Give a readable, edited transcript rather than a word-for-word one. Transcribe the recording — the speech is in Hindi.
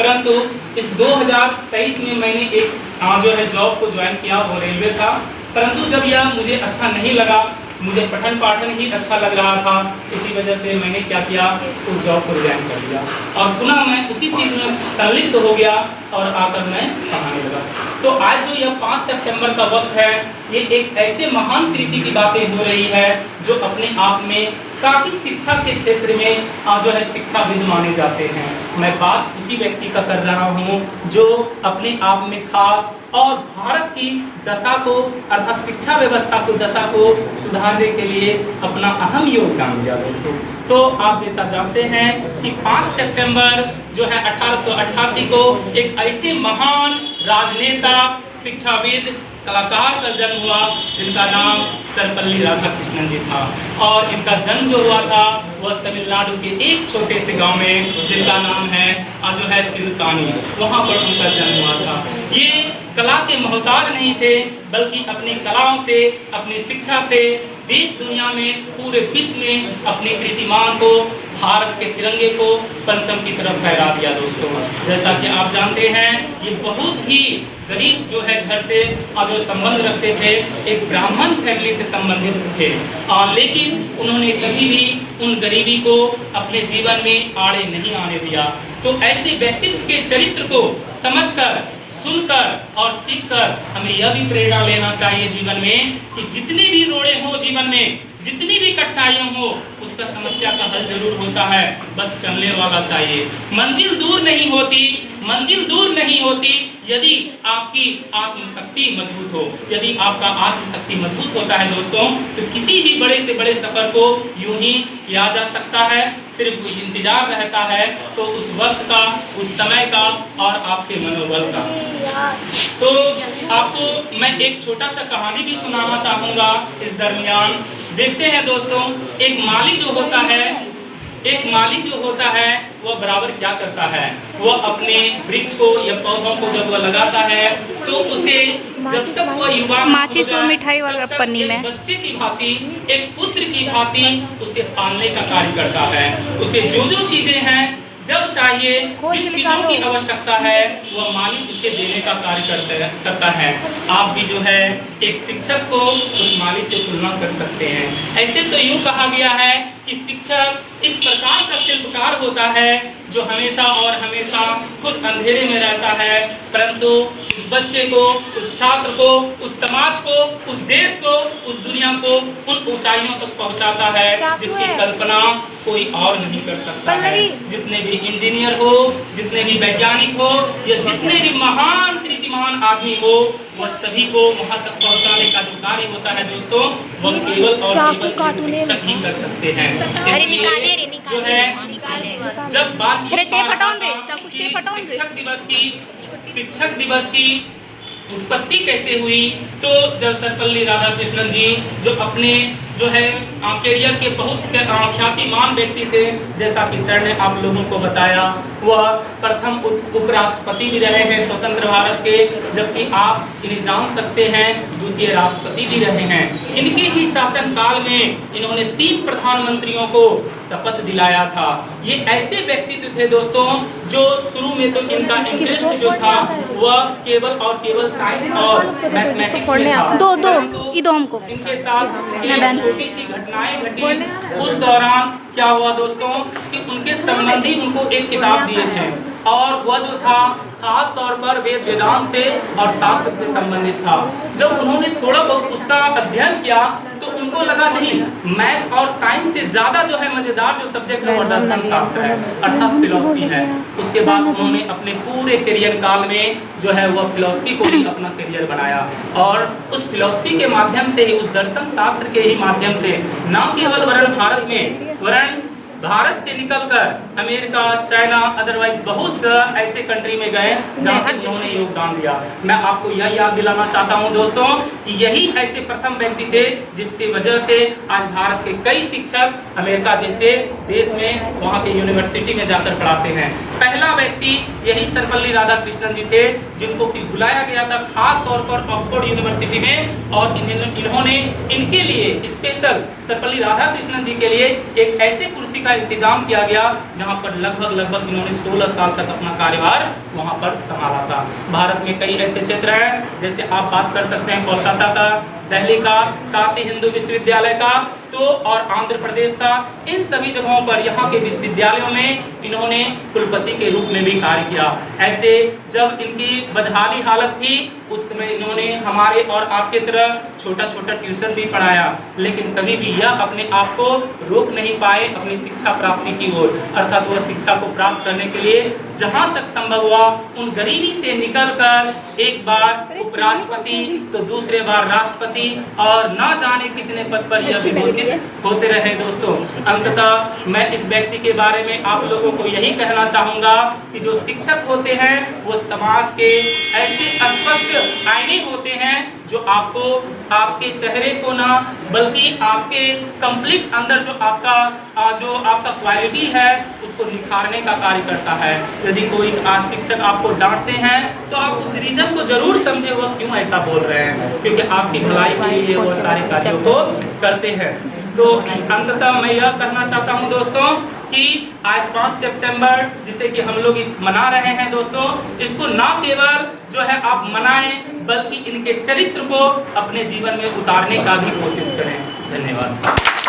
परंतु इस 2023 में मैंने एक जो है जॉब को ज्वाइन किया, वो रेलवे था। परंतु जब यह मुझे अच्छा नहीं लगा, मुझे पठन पाठन ही अच्छा लग रहा था, इसी वजह से मैंने क्या किया, उस जॉब को रिजाइन कर दिया और पुनः मैं उसी चीज़ में संलिप्त हो गया और आकर मैं पढ़ाने लगा। तो आज जो यह 5 सितंबर का वक्त है, ये एक ऐसे महान कृति की बातें हो रही है जो अपने आप में काफ़ी शिक्षा के क्षेत्र में जो है शिक्षाविद माने जाते हैं। मैं बात उसी व्यक्ति का कर रहा हूँ जो अपने आप में खास और भारत की दशा को अर्थात शिक्षा व्यवस्था को दशा को सुधारने के लिए अपना अहम योगदान दिया दोस्तों। तो आप जैसा जानते हैं कि 5 सितंबर जो है 1888 को एक ऐसे महान राजनेता, शिक्षाविद, कलाकार का जन्म हुआ जिनका नाम सर्वपल्ली राधाकृष्णन जी था। और इनका जन्म जो हुआ था वह तमिलनाडु के एक छोटे से गांव में जिनका नाम है जो है तिरुतानी, वहां पर उनका जन्म हुआ था। ये कला के मोहताज नहीं थे, बल्कि अपनी कलाओं से, अपनी शिक्षा से देश दुनिया में, पूरे विश्व में अपने कीर्तिमान को, भारत के तिरंगे को परचम की तरफ फहरा दिया दोस्तों। जैसा कि आप जानते हैं ये बहुत ही गरीब जो है घर से जो संबंध रखते थे, एक ब्राह्मण फैमिली से संबंधित थे, लेकिन उन्होंने कभी भी उन गरीबी को अपने जीवन में आड़े नहीं आने दिया। तो ऐसे व्यक्तित्व के चरित्र को समझकर, सुनकर और सीखकर हमें यह भी प्रेरणा लेना चाहिए जीवन में कि जितनी भी रोड़े हो जीवन में, जितनी भी कठिनाइयां हो, उसका समस्या का हल जरूर होता है, बस चलने वाला चाहिए। मंजिल दूर नहीं होती, मंजिल दूर नहीं होती यदि आपकी आत्मशक्ति मजबूत हो। यदि आपका आत्मशक्ति मजबूत होता है दोस्तों, तो किसी भी बड़े से बड़े सफर को यूं ही किया जा सकता है। सिर्फ इंतजार रहता है तो उस वक्त का, उस समय का और आपके मनोबल का। तो आपको मैं एक छोटा सा कहानी भी सुनाना चाहूंगा इस दरमियान। देखते हैं दोस्तों, एक माली जो होता है वह बराबर क्या करता है, वह अपने वृक्ष को या पौधों को जब वह लगाता है तो उसे जब तक वह युवा माचिस और मिठाई वाला पन्नी में बच्चे की भांति, एक पुत्र की भांति उसे पालने का कार्य करता है। उसे जो जो चीजें हैं, जब चाहिए, जिन चीजों की आवश्यकता है, वह माली उसे देने का कार्य करता है। आप भी जो है एक शिक्षक को उस माली से तुलना कर सकते हैं। ऐसे तो यूं कहा गया है कि शिक्षक इस प्रकार का शिल्पकार होता है जो हमेशा और हमेशा खुद अंधेरे में रहता है, परंतु उस बच्चे को, उस छात्र को, उस समाज को, उस देश को, उस दुनिया को उन ऊंचाइयों तक पहुंचाता है जिसकी कल्पना कोई और नहीं कर सकता है। जितने भी इंजीनियर हो, जितने भी वैज्ञानिक हो या जितने भी महान कीर्तिमान आदमी हो, वह सभी को वहां तक पहुंचाने का जो कार्य होता है दोस्तों, वह केवल और केवल शिक्षक ही कर सकते हैं। इसलिए जो है जब बात शिक्षक दिवस की उत्पत्ति कैसे हुई, तो जब सर्वपल्ली राधाकृष्णन जी जो अपने जो है करियर के बहुत ख्यातिमान व्यक्ति थे, जैसा कि सर ने आप लोगों को बताया, वह प्रथम उपराष्ट्रपति भी रहे हैं स्वतंत्र भारत के, जबकि आप इन्हें जान सकते हैं द्वितीय राष्ट्रपति भी रहे हैं। इनके ही शासनकाल में इन्होंने 3 प्रधानमंत्रियों को शपथ दिलाया था। ये ऐसे व्यक्तित्व थे दोस्तों जो शुरू में तो इनका इंटरेस्ट जो था वह केवल और केवल साइंस और मैथमेटिक्स में था। दो हमको इनके साथ छोटी सी घटनाएं घटी। उस दौरान क्या हुआ दोस्तों कि उनके संबंधी उनको एक किताब दिए थे और वह जो था खास तौर पर वेद वेदांत से और शास्त्र से संबंधित था। जब उन्होंने थोड़ा बहुत उसका अध्ययन किया तो उनको लगा नहीं, मैथ और साइंस से ज्यादा जो है मजेदार जो सब्जेक्ट है वो दर्शन शास्त्र है अर्थात फिलॉसफी है। उसके बाद उन्होंने अपने पूरे करियर काल में जो है वह फिलॉसफी को ही अपना करियर बनाया और उस फिलॉसफी के माध्यम से ही, उस दर्शन शास्त्र के ही माध्यम से न केवल वरण भारत में, वरण भारत से निकलकर अमेरिका, चाइना, अदरवाइज बहुत से ऐसे कंट्री में गए जहाँ पर उन्होंने योगदान दिया। मैं आपको यह याद दिलाना चाहता हूँ दोस्तों कि यही ऐसे प्रथम व्यक्ति थे जिसकी वजह से आज भारत के कई शिक्षक अमेरिका जैसे देश में वहाँ के यूनिवर्सिटी में जाकर पढ़ाते हैं। पहला व्यक्ति यही सर्वपल्ली राधाकृष्णन जी थे जिनको कि बुलाया गया था खास तौर पर ऑक्सफोर्ड यूनिवर्सिटी में और इन्होंने इनके लिए स्पेशल सर्वपल्ली राधाकृष्णन जी के लिए एक ऐसे कुर्सी का का इंतजाम किया गया, जहां पर लगभग इन्होंने 16 साल तक अपना कार्यभार वहां पर संभाला था। भारत में कई ऐसे क्षेत्र हैं, जैसे आप बात कर सकते हैं कोलकाता का, दिल्ली का, काशी हिंदू विश्वविद्यालय का, तो और आंध्र प्रदेश का, इन सभी जगहों पर यहाँ के विश्वविद्यालयों में इन्होंने कुलपति के रूप में भी कार्य किया। ऐसे जब इनकी बदहाली हालत थी, उस समय इन्होंने हमारे और आपके तरह छोटा छोटा ट्यूशन भी पढ़ाया, लेकिन कभी भी यह अपने आप को रोक नहीं पाए अपनी शिक्षा प्राप्ति की ओर, अर्थात वह शिक्षा को प्राप्त करने के लिए जहाँ तक संभव हुआ उन गरीबी से निकलकर एक बार उपराष्ट्रपति तो दूसरे बार राष्ट्रपति और ना जाने कितने पद पर यह विभूषित होते रहे। दोस्तों, अंततः मैं इस व्यक्ति के बारे में आप लोगों को यही कहना चाहूँगा कि जो शिक्षक होते हैं वो समाज के ऐसे स्पष्ट आईने होते हैं जो आपको आपके चेहरे को ना बल्कि आपके कंप्लीट अंदर जो आपका क्वालिटी है उसको निखारने का कार्य करता है। यदि कोई शिक्षक आपको डांटते हैं तो आप उस रीजन को जरूर समझे वो क्यों ऐसा बोल रहे हैं, क्योंकि आपकी भलाई के लिए वो सारे कार्यों को करते हैं। तो अंततः मैं यह कहना चाहता हूं दोस्तों कि आज 5 सितंबर जिसे कि हम लोग इस मना रहे हैं दोस्तों, इसको ना केवल जो है आप मनाएं बल्कि इनके चरित्र को अपने जीवन में उतारने का भी कोशिश करें। धन्यवाद।